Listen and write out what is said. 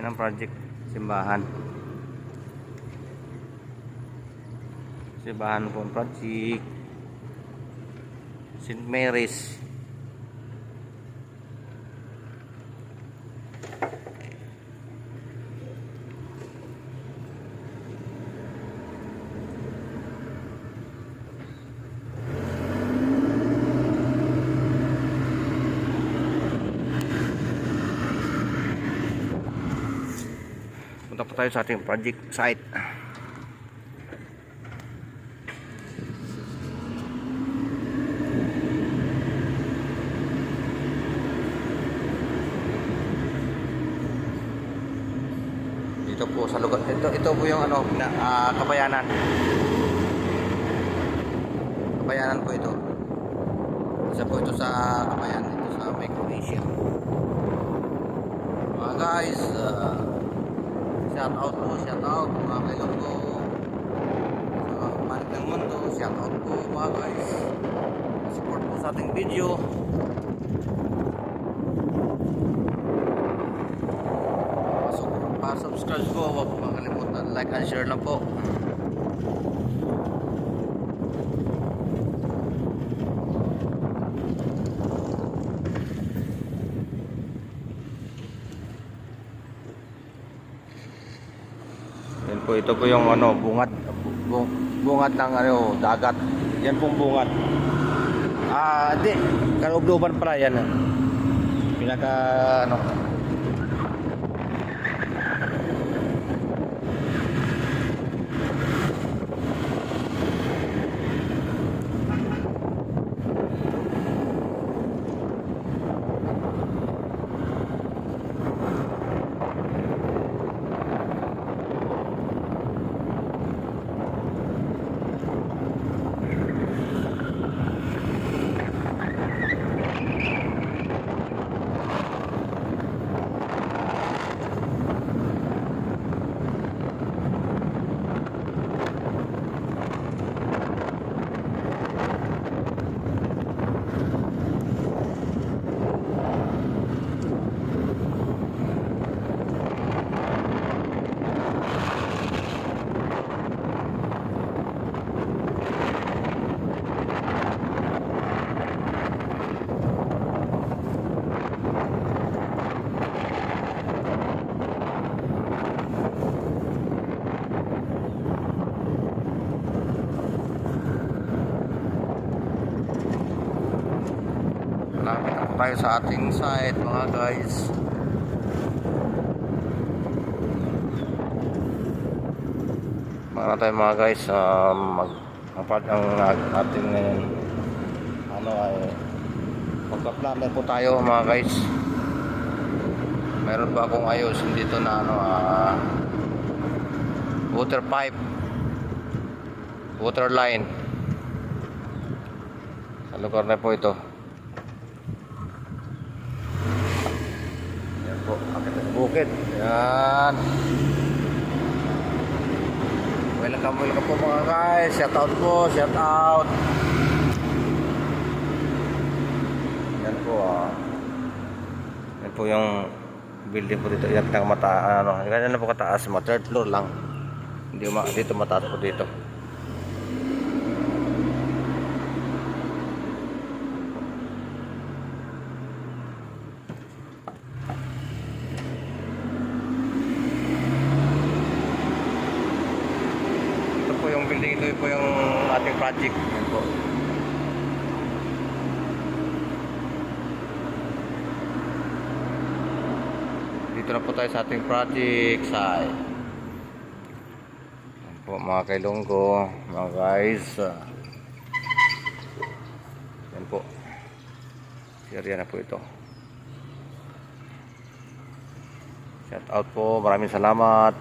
Yan ang project, simbahan. Simbahan po ang project. St. Mary's. Punta po tayo sa ating project site. Dito po sa lugar, ito po yung ano, Kabayanan. Kabayanan po ito. Isa po ito sa Kabayanan, ito sa Micronesia. Mga guys, shout out mga kailong ko sa panig ng mundo. Shout out po mga guys, support po sa ating video. Pa-subscribe po, huwag po makalimutan, like and share lang po. Yan po, ito po yung ano, bungad ng ano, dagat. Yan pong bungad. Di, kalubluban pala yan. Pinaka ano, malapit na po tayo sa ating site mga guys. Mga tayo mga guys, ang ating ano ay magpa-planner po tayo mga guys. Meron ba akong ayusin dito na ano, water pipe, water line sa lugar na po ito. Yan po, akit sa bukid. Yan, welcome po mga guys. Shout out po, shout out. Yan po, yan po yung building po dito. Yan ang ano, ganyan na po kataas, third floor lang. Hindi dito mataas po dito. Ito po yung building, ito po yung ating project. Yan po. Dito na po tayo sa ating project site. Yan po mga kailonggo, mga guys. Yan po. Area na po ito. Shout out po, maraming salamat.